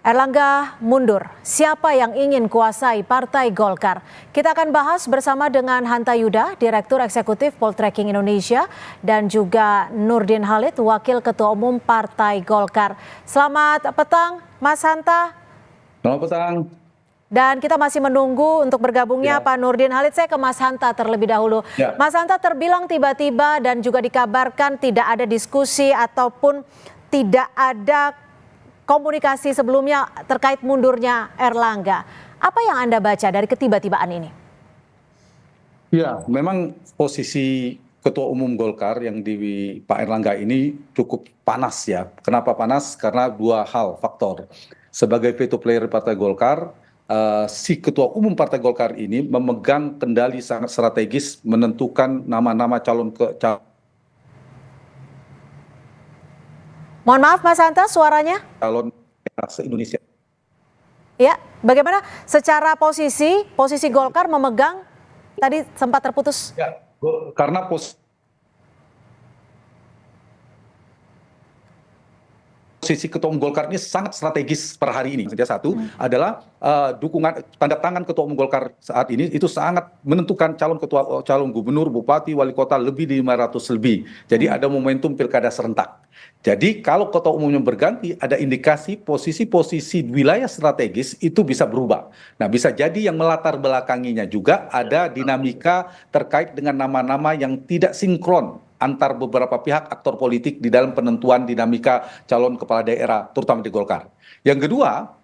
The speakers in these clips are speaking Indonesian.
Erlangga mundur. Siapa yang ingin kuasai Partai Golkar? Kita akan bahas bersama dengan Hanta Yuda, Direktur Eksekutif Poltreking Indonesia, dan juga Nurdin Halid, Wakil Ketua Umum Partai Golkar. Selamat petang, Mas Hanta. Selamat petang. Dan kita masih menunggu untuk bergabungnya Pak Nurdin Halid. Saya ke Mas Hanta terlebih dahulu. Mas Hanta, terbilang tiba-tiba dan juga dikabarkan tidak ada diskusi ataupun tidak ada komunikasi sebelumnya terkait mundurnya Erlangga. Apa yang Anda baca dari ketiba-tibaan ini? Ya, memang posisi Ketua Umum Golkar yang di Pak Erlangga ini cukup panas ya. Kenapa panas? Karena dua hal faktor. Sebagai veto player Partai Golkar, si Ketua Umum Partai Golkar ini memegang kendali sangat strategis menentukan nama-nama calon. Mohon maaf Mas Hanta, suaranya? Calon se-Indonesia. Ya, bagaimana secara posisi Golkar memegang, tadi sempat terputus. Ya, karena posisi Ketua Umum Golkar ini sangat strategis per hari ini. Satu adalah dukungan tanda tangan Ketua Umum Golkar saat ini itu sangat menentukan calon gubernur, bupati, wali kota lebih di 500 lebih. Jadi ada momentum pilkada serentak. Jadi kalau Ketua Umumnya berganti, ada indikasi posisi-posisi wilayah strategis itu bisa berubah. Nah, bisa jadi yang melatar belakanginya juga ada dinamika terkait dengan nama-nama yang tidak sinkron antar beberapa pihak aktor politik di dalam penentuan dinamika calon kepala daerah, terutama di Golkar. Yang kedua,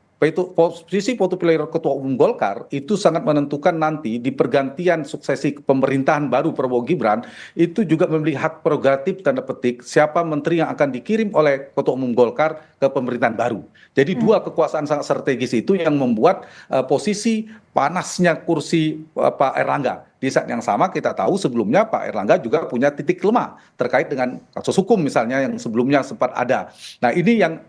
posisi player Ketua Umum Golkar itu sangat menentukan nanti di pergantian suksesi pemerintahan baru Prabowo Gibran, itu juga memiliki hak prerogatif tanda petik siapa menteri yang akan dikirim oleh Ketua Umum Golkar ke pemerintahan baru. Jadi dua kekuasaan sangat strategis itu yang membuat posisi panasnya kursi Pak Erlangga. Di saat yang sama kita tahu sebelumnya Pak Erlangga juga punya titik lemah terkait dengan kasus hukum misalnya yang sebelumnya sempat ada. Nah, ini yang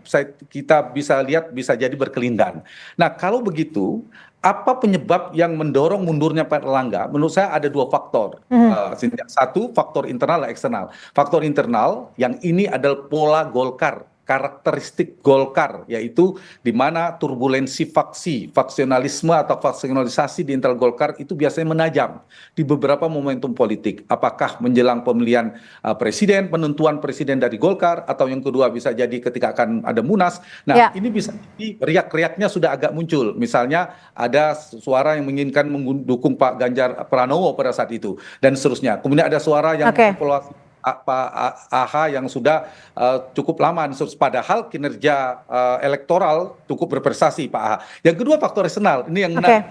kita bisa lihat bisa jadi berkelindan. Nah, kalau begitu apa penyebab yang mendorong mundurnya Pak Erlangga? Menurut saya ada dua faktor. Satu, faktor internal dan eksternal. Faktor internal yang ini adalah pola Golkar, karakteristik Golkar, yaitu di mana turbulensi faksionalisme atau faksionalisasi di internal Golkar itu biasanya menajam di beberapa momentum politik. Apakah menjelang pemilihan presiden, penentuan presiden dari Golkar, atau yang kedua bisa jadi ketika akan ada Munas. Nah, ini bisa jadi riak-riaknya sudah agak muncul. Misalnya ada suara yang menginginkan mendukung Pak Ganjar Pranowo pada saat itu, dan seterusnya. Kemudian ada suara yang evaluasi Pak AH yang sudah cukup lama, padahal kinerja elektoral cukup berprestasi Pak AH. Yang kedua faktor eksternal, ini yang menarik.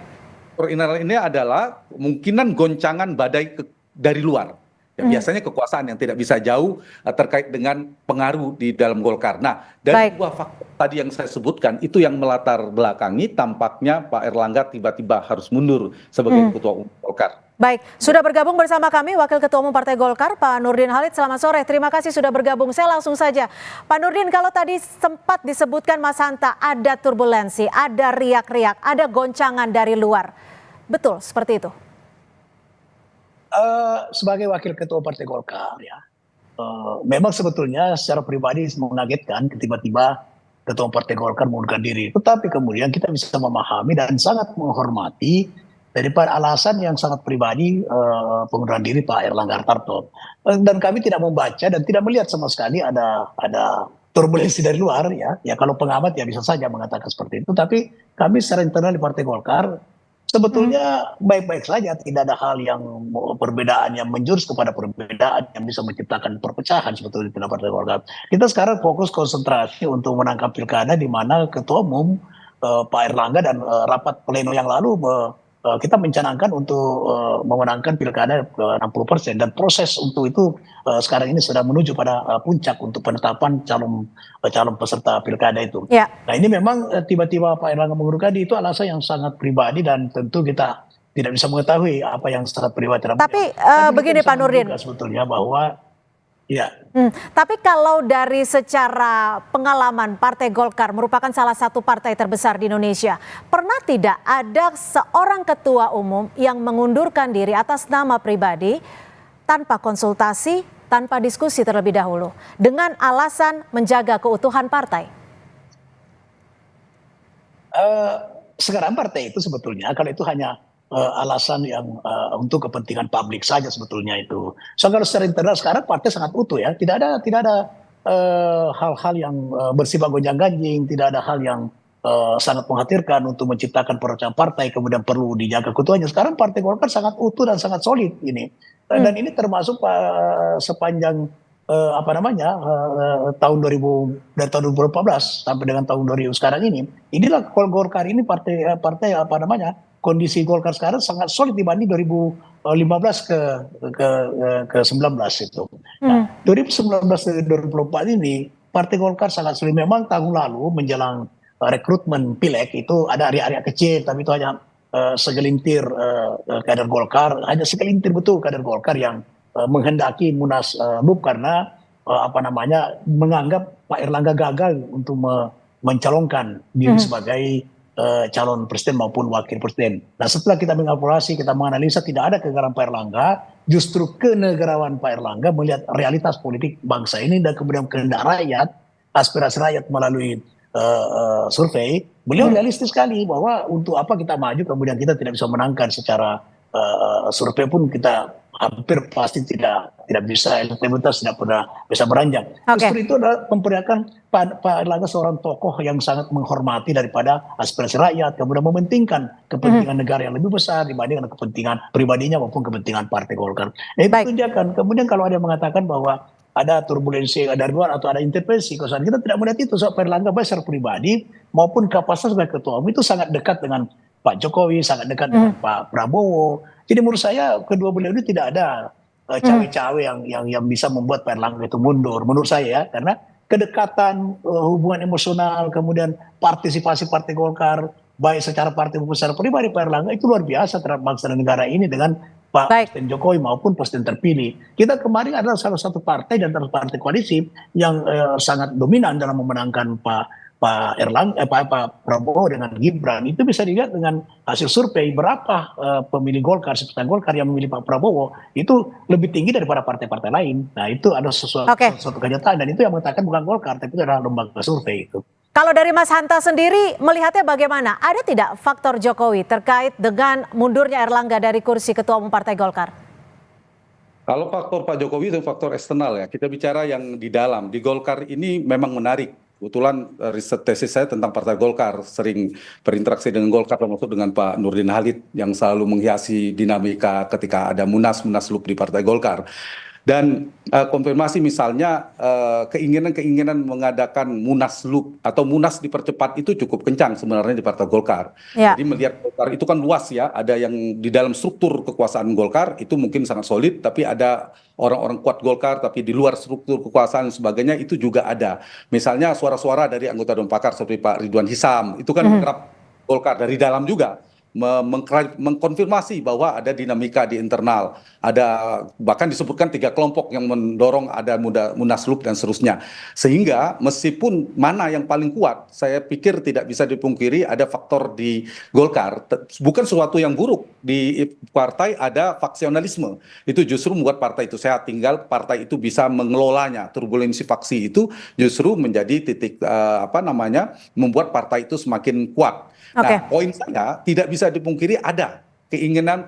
Faktor internal ini adalah kemungkinan goncangan badai dari luar. Ya, biasanya kekuasaan yang tidak bisa jauh terkait dengan pengaruh di dalam Golkar. Nah, dari dua faktor tadi yang saya sebutkan itu yang melatar belakangi tampaknya Pak Erlangga tiba-tiba harus mundur sebagai Ketua Umum Golkar. Baik, sudah bergabung bersama kami Wakil Ketua Umum Partai Golkar, Pak Nurdin Halid. Selamat sore, terima kasih sudah bergabung. Saya langsung saja, Pak Nurdin, kalau tadi sempat disebutkan Mas Hanta ada turbulensi, ada riak-riak, ada goncangan dari luar. Betul seperti itu? Sebagai Wakil Ketua Partai Golkar ya, memang sebetulnya secara pribadi mengagetkan tiba-tiba Ketua Partai Golkar mengundurkan diri. Tetapi kemudian kita bisa memahami dan sangat menghormati daripada alasan yang sangat pribadi pengunduran diri Pak Erlangga Hartarto. Dan kami tidak membaca dan tidak melihat sama sekali ada turbulensi dari luar ya. Ya kalau pengamat ya bisa saja mengatakan seperti itu. Tapi kami secara internal di Partai Golkar sebetulnya baik-baik saja, tidak ada hal yang perbedaan yang menjurus kepada perbedaan yang bisa menciptakan perpecahan sebetulnya di Partai Golkar. Kita sekarang fokus konsentrasi untuk menangkap pilkada di mana Ketua Umum Pak Erlangga dan rapat pleno yang lalu kita mencanangkan untuk memenangkan pilkada 60%, dan proses untuk itu sekarang ini sudah menuju pada puncak untuk penetapan calon peserta pilkada itu. Nah, ini memang tiba-tiba Pak Erlangga mengundurkan diri itu alasan yang sangat pribadi dan tentu kita tidak bisa mengetahui apa yang sangat pribadi. Tapi begini Pak Nurdin, sebetulnya bahwa ya. Tapi kalau dari secara pengalaman Partai Golkar merupakan salah satu partai terbesar di Indonesia, pernah tidak ada seorang ketua umum yang mengundurkan diri atas nama pribadi tanpa konsultasi, tanpa diskusi terlebih dahulu, dengan alasan menjaga keutuhan partai? Eh, Sekarang partai itu sebetulnya kalau itu hanya alasan yang untuk kepentingan publik saja sebetulnya itu. So kalau secara internal sekarang partai sangat utuh ya, tidak ada hal-hal yang bersifat gonjang-ganjing, tidak ada hal yang sangat mengkhawatirkan untuk menciptakan perusahaan partai kemudian perlu dijaga keutuhannya. Sekarang Partai Golkar sangat utuh dan sangat solid ini. Dan ini termasuk sepanjang apa namanya tahun 2000 dari tahun 2014 sampai dengan tahun 2000 sekarang inilah Golkar ini partai apa namanya kondisi Golkar sekarang sangat solid dibanding 2015 ke 19 itu. Nah, 2019 ke 2024 ini Partai Golkar sangat solid. Memang tahun lalu menjelang rekrutmen pileg itu ada area-area kecil, tapi itu hanya segelintir kader Golkar, hanya segelintir betul kader Golkar yang menghendaki Munaslup karena apa namanya menganggap Pak Erlangga gagal untuk mencalonkan diri sebagai calon presiden maupun wakil presiden. Nah setelah kita mengevaluasi, kita menganalisa tidak ada kegagalan Pak Erlangga, justru kenegarawan Pak Erlangga melihat realitas politik bangsa ini dan kemudian kehendak rakyat, aspirasi rakyat melalui survei, beliau realistis sekali bahwa untuk apa kita maju kemudian kita tidak bisa menangkan secara survei pun kita hampir pasti tidak bisa, elektabilitas tidak pernah bisa beranjak. Justru itu adalah memperlihatkan Pak Erlangga seorang tokoh yang sangat menghormati daripada aspirasi rakyat, kemudian mementingkan kepentingan negara yang lebih besar dibandingkan kepentingan pribadinya maupun kepentingan Partai Golkar. Itu tunjukkan. Kemudian kalau ada yang mengatakan bahwa ada turbulensi dari luar atau ada intervensi kekuasaan, kita tidak melihat itu. Pak Erlangga baik secara pribadi maupun kapasitas sebagai ketua umum itu sangat dekat dengan Pak Jokowi, sangat dekat dengan Pak Prabowo. Jadi menurut saya kedua beliau ini tidak ada cawe-cawe yang bisa membuat Pak Erlangga itu mundur. Menurut saya ya, karena kedekatan, hubungan emosional, kemudian partisipasi Partai Golkar, baik secara partai maupun secara pribadi Pak Erlangga itu luar biasa terhadap bangsa dan negara ini dengan Pak Presiden Jokowi maupun Presiden terpilih. Kita kemarin adalah salah satu partai dan partai koalisi yang sangat dominan dalam memenangkan Pak Prabowo dengan Gibran. Itu bisa dilihat dengan hasil survei berapa pemilih Golkar, simpatisan Golkar yang memilih Pak Prabowo itu lebih tinggi daripada partai-partai lain. Nah itu ada sesuatu kenyataan dan itu yang mengatakan bukan Golkar tapi itu adalah lembaga survei itu. Kalau dari Mas Hanta sendiri melihatnya bagaimana? Ada tidak faktor Jokowi terkait dengan mundurnya Erlangga dari kursi Ketua Umum Partai Golkar? Kalau faktor Pak Jokowi itu faktor eksternal ya. Kita bicara yang di dalam. Di Golkar ini memang menarik. Kebetulan riset tesis saya tentang Partai Golkar, sering berinteraksi dengan Golkar termasuk dengan Pak Nurdin Halid yang selalu menghiasi dinamika ketika ada Munaslup di Partai Golkar. Dan konfirmasi misalnya keinginan mengadakan Munaslup atau Munas dipercepat itu cukup kencang sebenarnya di Partai Golkar. Jadi melihat Golkar itu kan luas ya, ada yang di dalam struktur kekuasaan Golkar itu mungkin sangat solid, tapi ada orang-orang kuat Golkar tapi di luar struktur kekuasaan dan sebagainya itu juga ada. Misalnya suara-suara dari anggota Dewan Pakar seperti Pak Ridwan Hisam, itu kan kerap Golkar dari dalam juga mengkonfirmasi bahwa ada dinamika di internal, ada bahkan disebutkan 3 kelompok yang mendorong ada Munaslup dan seterusnya. Sehingga meskipun mana yang paling kuat, saya pikir tidak bisa dipungkiri ada faktor di Golkar, bukan sesuatu yang buruk di partai, ada faksionalisme. Itu justru membuat partai itu sehat, tinggal partai itu bisa mengelolanya. Turbulensi faksi itu justru menjadi titik membuat partai itu semakin kuat. Nah, poin saya tidak bisa dipungkiri ada keinginan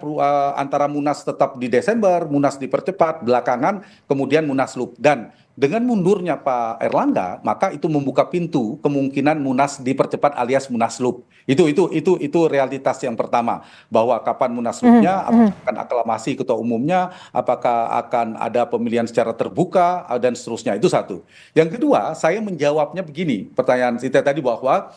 antara Munas tetap di Desember, Munas dipercepat, belakangan kemudian Munaslup. Dan dengan mundurnya Pak Erlangga, maka itu membuka pintu kemungkinan Munas dipercepat alias Munaslup. Itu realitas yang pertama, bahwa kapan Munaslupnya, apakah akan aklamasi ketua umumnya, apakah akan ada pemilihan secara terbuka dan seterusnya. Itu satu. Yang kedua, saya menjawabnya begini, pertanyaan Sita tadi bahwa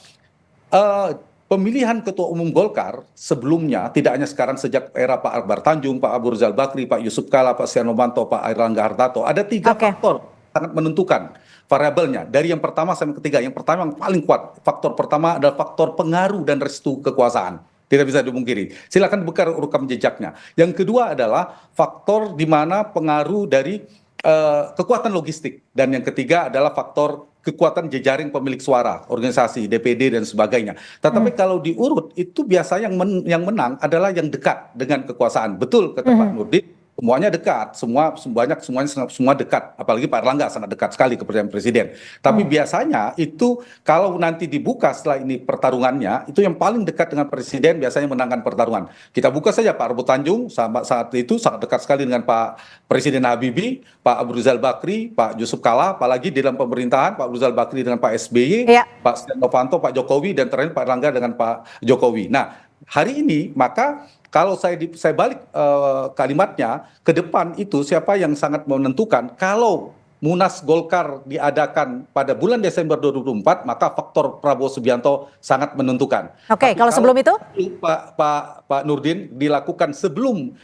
pemilihan ketua umum Golkar sebelumnya, tidak hanya sekarang, sejak era Pak Akbar Tanjung, Pak Abu Rizal Bakri, Pak Yusuf Kala, Pak Setia Novanto, Pak Airlangga Hartarto, ada 3 faktor sangat menentukan variabelnya. Dari yang pertama sampai ketiga, yang pertama yang paling kuat, faktor pertama adalah faktor pengaruh dan restu kekuasaan. Tidak bisa dipungkiri. Silakan buka rekam jejaknya. Yang kedua adalah faktor di mana pengaruh dari kekuatan logistik. Dan yang ketiga adalah faktor kekuatan jejaring pemilik suara, organisasi, DPD dan sebagainya. Tetapi kalau diurut itu biasanya yang menang adalah yang dekat dengan kekuasaan. Betul kata Pak Nurdin, semuanya dekat, semuanya dekat, apalagi Pak Erlangga sangat dekat sekali kepada Presiden. Tapi biasanya itu kalau nanti dibuka setelah ini pertarungannya, itu yang paling dekat dengan Presiden biasanya menangkan pertarungan. Kita buka saja Pak Arbo Tanjung saat itu sangat dekat sekali dengan Pak Presiden Habibie, Pak Abu Rizal Bakri, Pak Yusuf Kala, apalagi di dalam pemerintahan Pak Abu Rizal Bakri dengan Pak SBY, Pak Setia Novanto, Pak Jokowi, dan terakhir Pak Erlangga dengan Pak Jokowi. Nah, hari ini maka kalau saya balik kalimatnya ke depan itu siapa yang sangat menentukan kalau Munas Golkar diadakan pada bulan Desember 2024 maka faktor Prabowo Subianto sangat menentukan. Oke, kalau sebelum itu Pak Nurdin dilakukan sebelum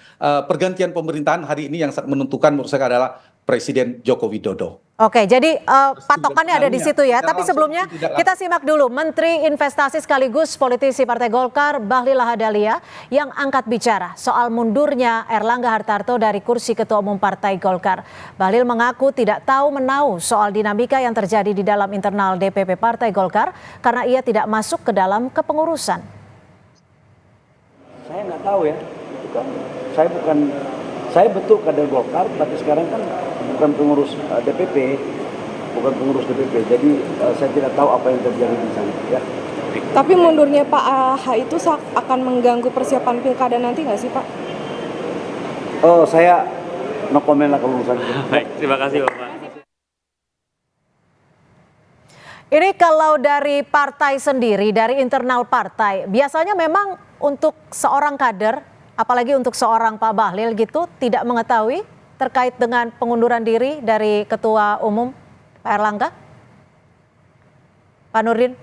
pergantian pemerintahan hari ini yang sangat menentukan menurut saya adalah Presiden Joko Widodo. Oke, jadi patokannya ada di situ ya. Tapi sebelumnya kita simak dulu Menteri Investasi sekaligus politisi Partai Golkar Bahlil Lahadalia yang angkat bicara soal mundurnya Erlangga Hartarto dari kursi Ketua Umum Partai Golkar. Bahlil mengaku tidak tahu menahu soal dinamika yang terjadi di dalam internal DPP Partai Golkar karena ia tidak masuk ke dalam kepengurusan. Saya nggak tahu ya, saya betul kader Golkar, tapi sekarang kan bukan pengurus DPP, jadi saya tidak tahu apa yang terjadi di sana. Ya. Tapi mundurnya Pak AH itu akan mengganggu persiapan pilkada nanti nggak sih Pak? Oh, saya no comment lah kalau urusan itu. Baik, terima kasih Bapak. Ini kalau dari partai sendiri, dari internal partai, biasanya memang untuk seorang kader, apalagi untuk seorang Pak Bahlil gitu, tidak mengetahui terkait dengan pengunduran diri dari Ketua Umum Pak Erlangga? Pak Nurdin?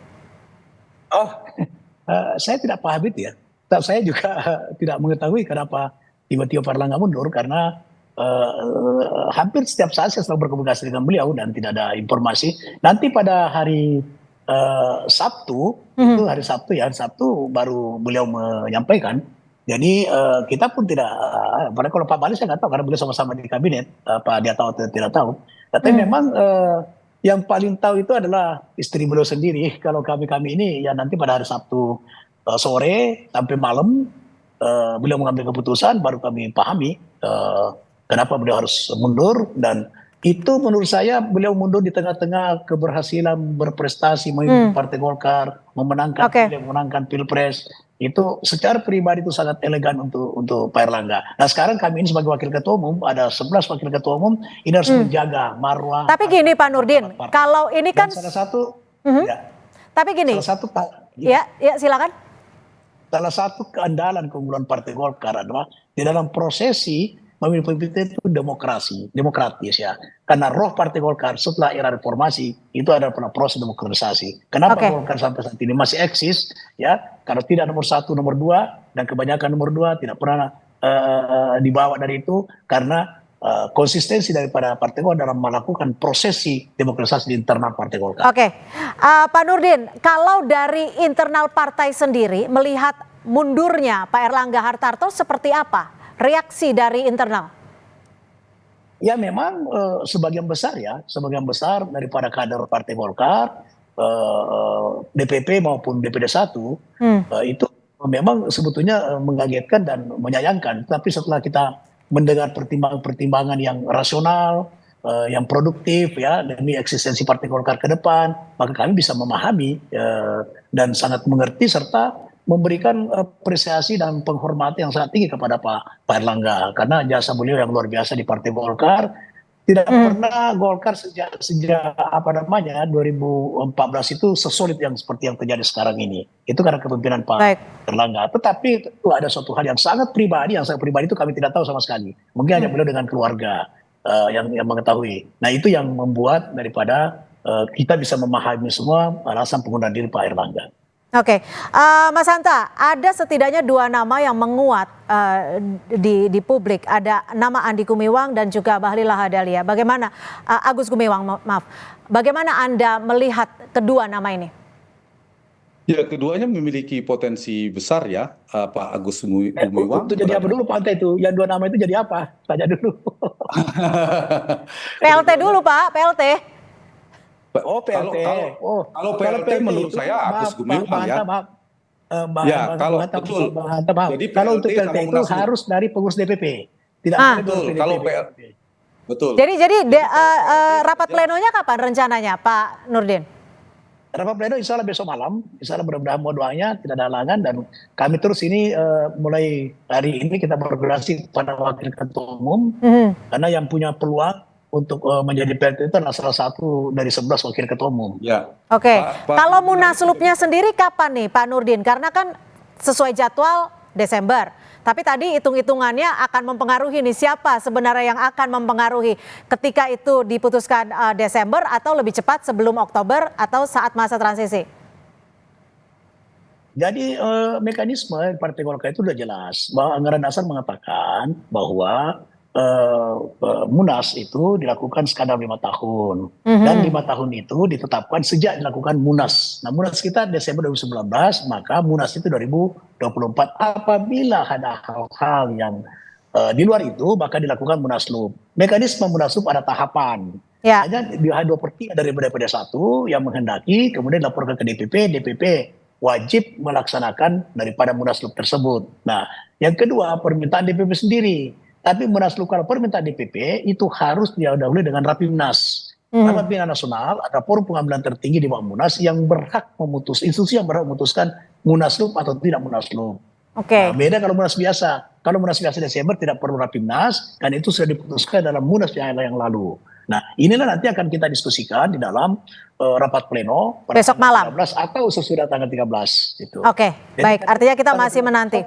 Saya tidak paham itu ya. Saya juga tidak mengetahui kenapa tiba-tiba Pak Erlangga mundur karena hampir setiap saat saya selalu berkomunikasi dengan beliau dan tidak ada informasi. Nanti pada hari Sabtu, itu hari Sabtu baru beliau menyampaikan. Jadi kita pun tidak, padahal kalau Pak Bahlil saya nggak tahu karena beliau sama-sama di kabinet, apa dia tahu atau tidak tahu. Tapi memang yang paling tahu itu adalah istri beliau sendiri. Kalau kami ini ya nanti pada hari Sabtu sore sampai malam beliau mengambil keputusan, baru kami pahami kenapa beliau harus mundur. Dan itu menurut saya beliau mundur di tengah-tengah keberhasilan berprestasi memimpin Partai Golkar, memenangkan Pilpres. Itu secara pribadi itu sangat elegan untuk Pak Erlangga. Nah sekarang kami ini sebagai wakil ketua umum, ada 11 wakil ketua umum, ini harus menjaga marwah. Tapi gini Pak Nurdin, kalau ini kan salah satu, tapi gini, salah satu ya silakan. Salah satu keandalan keunggulan Partai Golkar adalah di dalam prosesi memilih pemimpin itu demokratis ya. Karena roh Partai Golkar setelah era reformasi itu adalah proses demokratisasi. Kenapa Golkar sampai saat ini masih eksis ya? Karena tidak nomor 1, nomor 2 dan kebanyakan nomor 2 tidak pernah dibawa dari itu karena konsistensi daripada Partai Golkar dalam melakukan prosesi demokratisasi di internal Partai Golkar. Oke, Pak Nurdin, kalau dari internal partai sendiri melihat mundurnya Pak Erlangga Hartarto seperti apa reaksi dari internal? Ya memang sebagian besar daripada kader Partai Golkar, DPP maupun DPD 1 itu memang sebetulnya mengagetkan dan menyayangkan. Tapi setelah kita mendengar pertimbangan yang rasional, yang produktif ya demi eksistensi Partai Golkar ke depan, maka kami bisa memahami dan sangat mengerti serta memberikan apresiasi dan penghormatan yang sangat tinggi kepada Pak Erlangga karena jasa beliau yang luar biasa di Partai Golkar. Tidak pernah Golkar sejak 2014 itu sesolid yang seperti yang terjadi sekarang ini. Itu karena kepemimpinan Pak Erlangga. Tetapi itu ada suatu hal yang sangat pribadi, yang sangat pribadi itu kami tidak tahu sama sekali. Mungkin hanya beliau dengan keluarga yang mengetahui. Nah itu yang membuat daripada kita bisa memahami semua alasan pengunduran diri Pak Erlangga. Oke, Mas Hanta, ada setidaknya 2 nama yang menguat di publik. Ada nama Andi Gumiwang dan juga Bahlil Lahadalia. Bagaimana, Agus Gumiwang, maaf. Bagaimana Anda melihat kedua nama ini? Ya, keduanya memiliki potensi besar ya, Pak Agus Gumiwang. Itu jadi apa dulu Pak Anta itu? Yang 2 nama itu jadi apa? Tanya dulu. PLT dulu Pak, PLT. Oh PLT. Kalau PLT menurut saya Agus Gumiwang ya. Kalau untuk PLT itu harus dari pengurus DPP. Tidak Ah. boleh Betul, PDP. kalau betul. Jadi rapat plenonya kapan rencananya, Pak Nurdin? Rapat pleno insya Allah besok malam, insya Allah mudah-mudahan mohon doanya tidak ada halangan dan kami terus ini mulai hari ini kita berkoordinasi pada wakil ketua umum karena yang punya peluang untuk menjadi PLT itu adalah salah satu dari 11 wakil ketua umum. Ya. Oke, Pak kalau munaslupnya sendiri kapan nih Pak Nurdin? Karena kan sesuai jadwal Desember. Tapi tadi hitung-hitungannya akan mempengaruhi nih siapa sebenarnya yang akan mempengaruhi ketika itu diputuskan Desember atau lebih cepat sebelum Oktober atau saat masa transisi? Jadi mekanisme Partai Golkar itu sudah jelas bahwa anggaran dasar mengatakan bahwa Munas itu dilakukan sekadar 5 tahun dan 5 tahun itu ditetapkan sejak dilakukan Munas. Nah Munas kita Desember 2019 maka Munas itu 2024 apabila ada hal-hal yang di luar itu maka dilakukan Munaslup. Mekanisme Munaslup ada tahapan. Ya. Hanya di 2/3 dari DPD 1 yang menghendaki kemudian laporkan ke DPP wajib melaksanakan daripada Munaslup tersebut. Nah yang kedua permintaan DPP sendiri. Tapi Munaslup kalau permintaan DPP itu harus didahului dengan Rapimnas. Rapimnas Nasional ada forum pengambilan tertinggi di bawah Munas yang berhak institusi yang berhak memutuskan Munaslup atau tidak Munaslup. Oke. Nah, beda kalau Munas biasa. Kalau Munas biasa Desember tidak perlu Rapimnas dan itu sudah diputuskan dalam Munas yang lalu. Nah, inilah nanti akan kita diskusikan di dalam rapat pleno pada Besok malam 13 atau sesudah tanggal 13 gitu. Oke, Jadi, baik. Artinya kita masih menanti.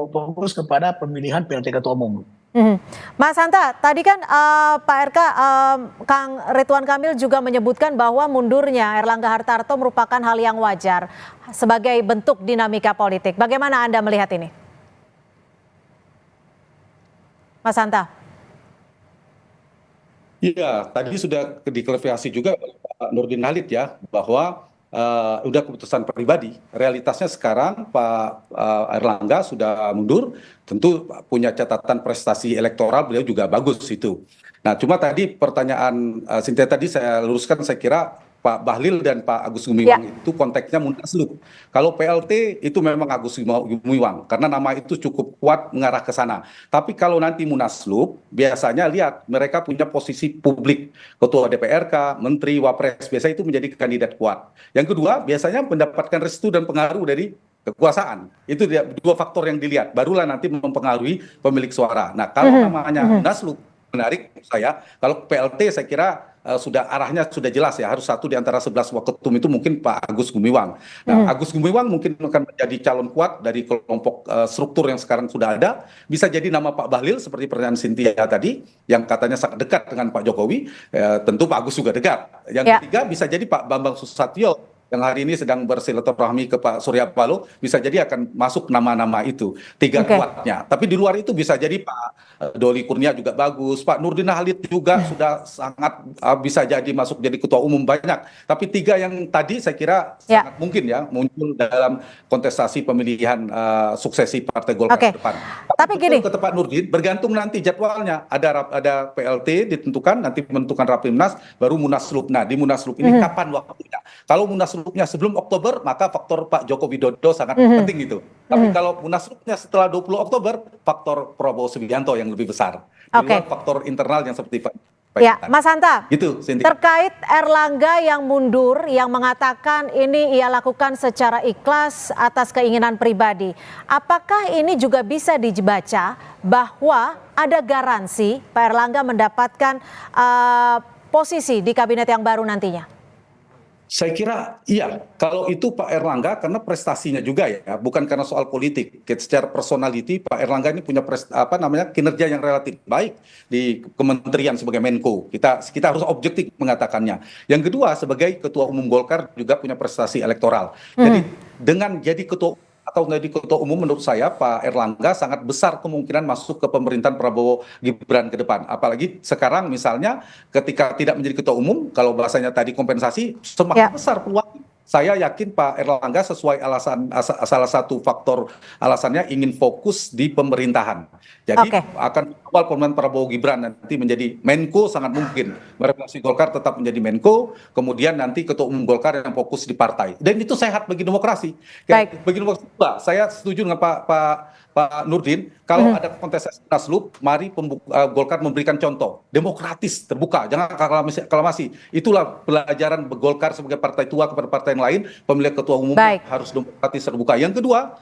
Fokus kepada pemilihan PLT Ketua Umum. Mas Hanta, tadi kan Pak RK, Kang Ridwan Kamil juga menyebutkan bahwa mundurnya Erlangga Hartarto merupakan hal yang wajar sebagai bentuk dinamika politik. Bagaimana Anda melihat ini? Mas Hanta. Iya, tadi sudah diklarifikasi juga oleh Pak Nurdin Halid ya, bahwa udah keputusan pribadi. Realitasnya sekarang Pak Erlangga sudah mundur, tentu punya catatan prestasi elektoral, beliau juga bagus itu. Nah, cuma tadi pertanyaan Cynthia tadi saya luruskan, saya kira Pak Bahlil dan Pak Agus Gumiwang itu konteksnya Munaslup. Kalau PLT itu memang Agus Gumiwang karena nama itu cukup kuat mengarah ke sana. Tapi kalau nanti Munaslup biasanya lihat mereka punya posisi publik, ketua DPRK, menteri, wapres, biasa itu menjadi kandidat kuat. Yang kedua biasanya mendapatkan restu dan pengaruh dari kekuasaan. Itu dua faktor yang dilihat, barulah nanti mempengaruhi pemilik suara. Nah, kalau namanya Munaslup menarik saya, kalau PLT saya kira sudah arahnya sudah jelas ya, harus satu di antara 11 waketum itu mungkin Pak Agus Gumiwang. Nah, Agus Gumiwang mungkin akan menjadi calon kuat dari kelompok struktur yang sekarang sudah ada. Bisa jadi nama Pak Bahlil seperti pertanyaan Cynthia tadi yang katanya sangat dekat dengan Pak Jokowi, tentu Pak Agus juga dekat. Yang ketiga bisa jadi Pak Bambang Susatyo yang hari ini sedang bersilaturahmi ke Pak Surya Paloh, bisa jadi akan masuk nama-nama itu, tiga kuatnya. Tapi di luar itu bisa jadi Pak Doli Kurnia juga bagus, Pak Nurdin Halid juga sudah sangat bisa jadi masuk jadi ketua umum banyak. Tapi tiga yang tadi saya kira sangat mungkin ya muncul dalam kontestasi pemilihan suksesi Partai Golkar ke depan. Tapi gini, ke Pak Nurdin bergantung nanti jadwalnya. Ada PLT ditentukan, nanti menentukan Rapimnas, baru Munaslup. Nah di Munaslup ini kapan waktunya? Kalau Munaslupnya sebelum Oktober, maka faktor Pak Joko Widodo sangat penting itu. Tapi kalau Munaslupnya setelah 20 Oktober, faktor Prabowo Subianto yang lebih besar. Di luar faktor internal yang seperti Pak. Ya, Mas Hanta, gitu, terkait Erlangga yang mundur, yang mengatakan ini ia lakukan secara ikhlas atas keinginan pribadi. Apakah ini juga bisa dibaca bahwa ada garansi Pak Erlangga mendapatkan posisi di kabinet yang baru nantinya? Saya kira iya, kalau itu Pak Erlangga karena prestasinya juga ya, bukan karena soal politik. Secara personality Pak Erlangga ini punya kinerja yang relatif baik di kementerian sebagai Menko. Kita harus objektif mengatakannya. Yang kedua sebagai Ketua Umum Golkar juga punya prestasi elektoral. Jadi dengan jadi ketua atau menjadi ketua umum menurut saya Pak Erlangga sangat besar kemungkinan masuk ke pemerintahan Prabowo Gibran ke depan. Apalagi sekarang misalnya ketika tidak menjadi ketua umum, kalau bahasanya tadi kompensasi, semakin besar peluang. Saya yakin Pak Erlangga sesuai salah satu faktor alasannya ingin fokus di pemerintahan. Jadi akan awal pemerintahan Prabowo Gibran nanti menjadi Menko sangat mungkin. Merepresentasi Golkar tetap menjadi Menko, kemudian nanti ketua umum Golkar yang fokus di partai. Dan itu sehat bagi demokrasi. Bagi demokrasi, saya setuju dengan Pak Pak Nurdin, kalau ada kontestasi Munaslup, mari Golkar memberikan contoh demokratis, terbuka, jangan aklamasi. Itulah pelajaran Golkar sebagai partai tua kepada partai yang lain, pemilihan ketua umum harus demokratis, terbuka. Yang kedua,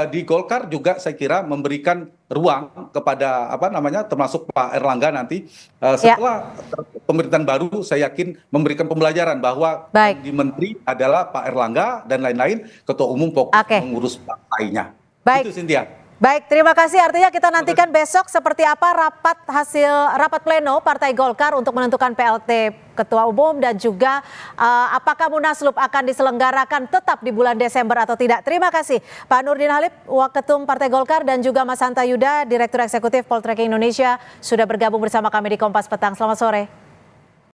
di Golkar juga saya kira memberikan ruang kepada termasuk Pak Erlangga nanti setelah pemerintahan baru, saya yakin memberikan pembelajaran bahwa di menteri adalah Pak Erlangga dan lain-lain, ketua umum fokus mengurus partainya. Itu Cynthia. Baik, terima kasih. Artinya kita nantikan besok seperti apa rapat pleno Partai Golkar untuk menentukan PLT Ketua Umum dan juga apakah Munaslup akan diselenggarakan tetap di bulan Desember atau tidak. Terima kasih Pak Nurdin Halid, Waketum Partai Golkar, dan juga Mas Hanta Yuda, Direktur Eksekutif Poltreking Indonesia, sudah bergabung bersama kami di Kompas Petang. Selamat sore.